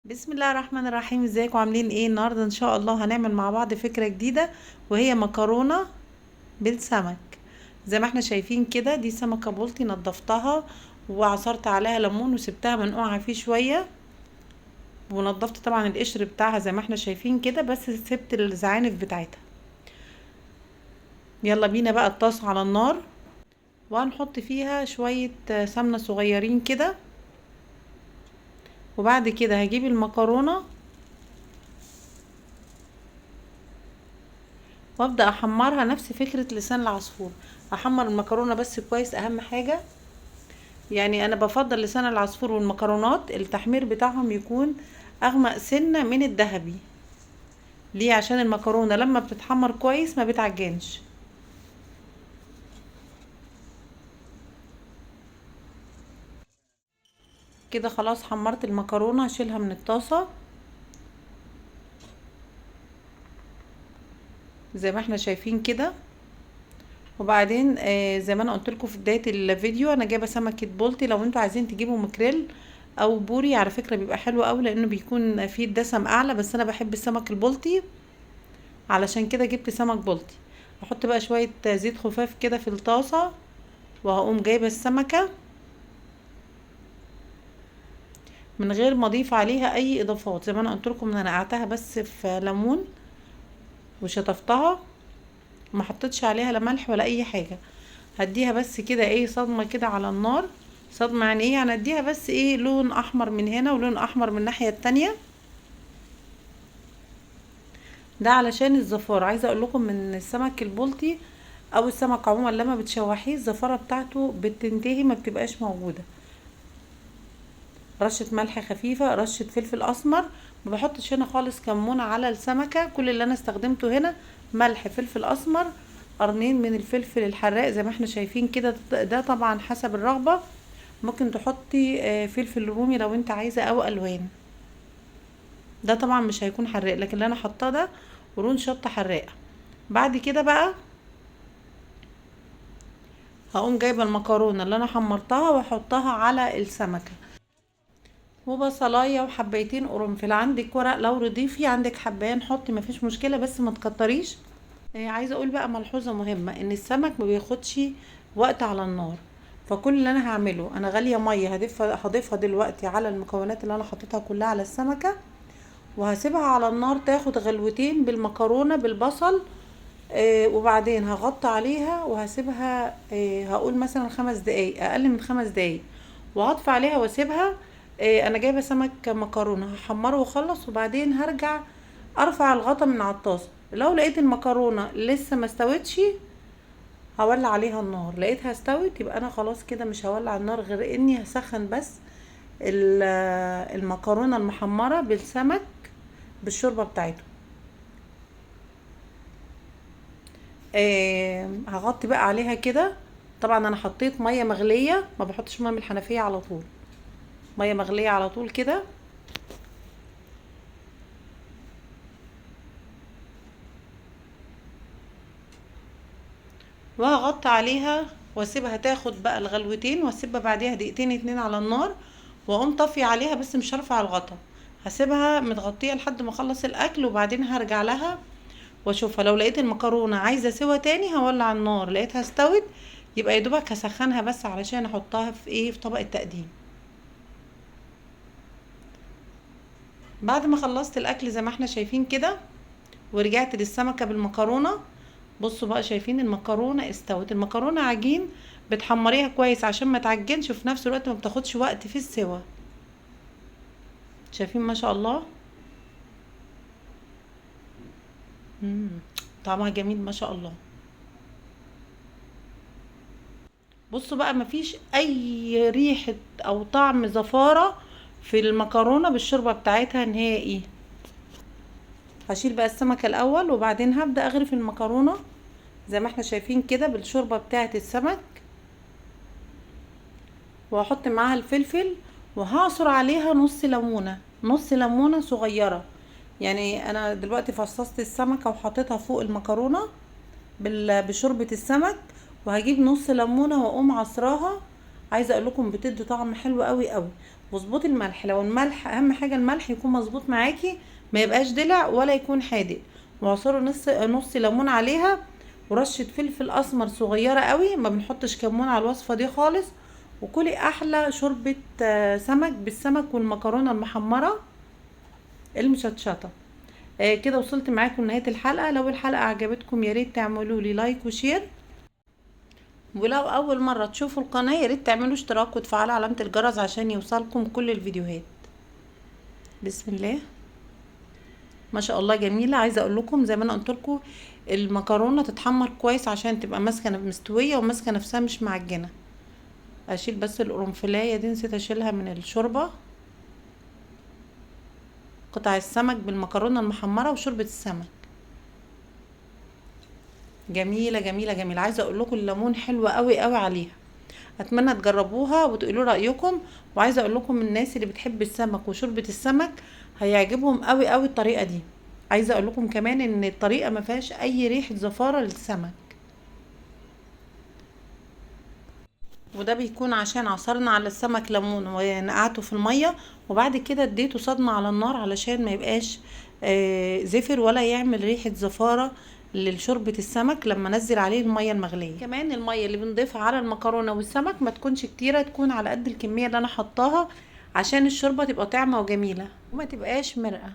بسم الله الرحمن الرحيم. ازيكم عاملين ايه؟ النهارده ان شاء الله هنعمل مع بعض فكرة جديدة، وهي مكرونة بالسمك. زي ما احنا شايفين كده، دي سمكة بلطي نضفتها وعصرت عليها ليمون وسبتها منقوعة فيه شوية، ونضفت طبعا القشر بتاعها زي ما احنا شايفين كده، بس سبت الزعانف بتاعتها. يلا بينا بقى الطاسة على النار، وهنحط فيها شوية سمنة صغيرين كده، وبعد كده هجيب المكرونة وابدا احمرها نفس فكرة لسان العصفور. احمر المكرونة بس كويس، اهم حاجة. يعني انا بفضل لسان العصفور والمكرونات التحمير بتاعهم يكون اغمق سنة من الذهبي. ليه؟ عشان المكرونة لما بتتحمر كويس ما بتعجنش. كده خلاص حمرت المكرونة، هشيلها من الطاسة زي ما احنا شايفين كده. وبعدين زي ما انا قلت لكم في بدايه الفيديو، انا جايبه سمكه بولتي. لو انتوا عايزين تجيبوا مكريل او بوري على فكره بيبقى حلو قوي، لانه بيكون فيه الدسم اعلى، بس انا بحب السمك البلطي علشان كده جبت سمك بلطي. احط بقى شويه زيت خفاف كده في الطاسه، وهقوم جايبه السمكه من غير ما اضيف عليها اي اضافات. زي ما انا قلت لكم انا نقعتها بس في ليمون وشطفتها، ما حطيتش عليها لا ملح ولا اي حاجه. هديها بس كده ايه صدمة كده على النار. صدمة يعني ايه؟ يعني اديها بس ايه لون احمر من هنا ولون احمر من الناحية التانية، ده علشان الزفارة. عايزة اقول لكم ان السمك البلطي او السمك عموما لما بتشوحيه الزفارة بتاعته بتنتهي، ما بتبقاش موجودة. رشة ملح خفيفة، رشة فلفل اسمر. ما بحطش هنا خالص كمون على السمكة، كل اللي انا استخدمته هنا ملح، فلفل اسمر، قرنين من الفلفل الحراق زي ما احنا شايفين كده. ده طبعا حسب الرغبة، ممكن تحطي فلفل رومي لو انت عايزة او الوان. ده طبعا مش هيكون حراق، لكن اللي انا حاطاه ده قرون شطة حراقة. بعد كده بقى هقوم جايبة المكرونة اللي انا حمرتها واحطها على السمكة، وبصلاية وحبيتين قرنفل. عندك ورق لوري ضيفي، عندك حباية حطي، مفيش مشكلة بس ما تكتريش. عايزة اقول بقى ملحوظة مهمة، ان السمك ما بياخدش وقت على النار. فكل اللي انا هعمله، انا غالية مية هضيفها دلوقتي على المكونات اللي انا حطيتها كلها على السمكة، وهسيبها على النار تاخد غلوتين بالمكرونة بالبصل. وبعدين هغطي عليها وهسيبها هقول مثلا 5 دقايق، اقل من 5 دقايق، وهطفي عليها واسيبها. انا جايبه سمك مكرونه هحمره واخلص، وبعدين هرجع ارفع الغطا من على الطاسه. لو لقيت المكرونه لسه ما استوتش هولع عليها النار، لقيتها استوت يبقى انا خلاص كده مش هولع النار، غير اني هسخن بس المكرونه المحمره بالسمك بالشوربه بتاعته. هغطي بقى عليها كده. طبعا انا حطيت ميه مغليه، ما بحطش ميه من الحنفيه على طول، ميه مغليه على طول كده. وهغطي عليها واسيبها تاخد بقى الغلوتين، واسيبها بعديها دقيقتين 2 على النار، واقوم طافيه عليها بس مش هرفع الغطا. هسيبها متغطيه لحد ما اخلص الاكل، وبعدين هرجع لها واشوفها. لو لقيت المكرونه عايزه سوا تاني هولع النار، لقيتها استوت يبقى يدوبك هسخنها بس علشان احطها في ايه في طبق التقديم. بعد ما خلصت الاكل زي ما احنا شايفين كده، ورجعت للسمكه بالمكرونه، بصوا بقى شايفين المكرونه استوت. المكرونه عجين، بتحمريها كويس عشان ما تعجنش، وفي نفس الوقت ما بتاخدش وقت في السوا. شايفين ما شاء الله. مم. طعمها جميل ما شاء الله. بصوا بقى مفيش اي ريحه او طعم زفاره في المكرونه بالشوربه بتاعتها نهائي. هشيل بقى السمكه الاول، وبعدين هبدا اغرف المكرونه زي ما احنا شايفين كده بالشوربه بتاعه السمك، وهحط معاها الفلفل، وهعصر عليها نص ليمونه، نص ليمونه صغيره. يعني انا دلوقتي فصصت السمكه وحطيتها فوق المكرونه بشوربه السمك، وهجيب نص ليمونه واقوم عصراها. عايزه اقول لكم بتدي طعم حلو قوي قوي. واظبطي الملح، لو الملح اهم حاجه الملح يكون مظبوط معاكي، ما يبقاش دلع ولا يكون حادق. وعصروا نص ليمون عليها، ورشه فلفل اسمر صغيره قوي، ما بنحطش كمون على الوصفه دي خالص. وكلي احلى شوربه سمك بالسمك والمكرونه المحمره المشطشطه. كده وصلت معاكم لنهايه الحلقه. لو الحلقه عجبتكم يا ريت تعملوا لي لايك وشير، ولو اول مره تشوفوا القناه يا ريت تعملوا اشتراك وتفعلوا علامه الجرس عشان يوصلكم كل الفيديوهات. بسم الله ما شاء الله جميله. عايزه اقول لكم زي ما انا قلت لكم المكرونه تتحمر كويس عشان تبقى ماسكه مستويه وماسكه نفسها مش معجنه. اشيل بس القرنفلايه دي، نسيت اشيلها من الشوربه. قطع السمك بالمكرونه المحمره وشوربه السمك جميله جميله جميله. عايزه اقول لكم الليمون حلو قوي قوي عليها. اتمنى تجربوها وتقولوا رايكم. وعايزه اقول لكم الناس اللي بتحب السمك وشوربه السمك هيعجبهم قوي قوي الطريقه دي. عايزه اقول لكم كمان ان الطريقه ما فيهاش اي ريحه زفاره للسمك، وده بيكون عشان عصرنا على السمك ليمون ونقعته في الميه، وبعد كده اديته صدمه على النار علشان ما يبقاش زفر ولا يعمل ريحه زفاره لشوربه السمك لما نزل عليه الميه المغليه. كمان الميه اللي بنضيفها على المكرونه والسمك ما تكونش كتيره، تكون على قد الكميه اللي انا حطاها عشان الشوربه تبقى طعمه وجميله وما تبقاش مرقه.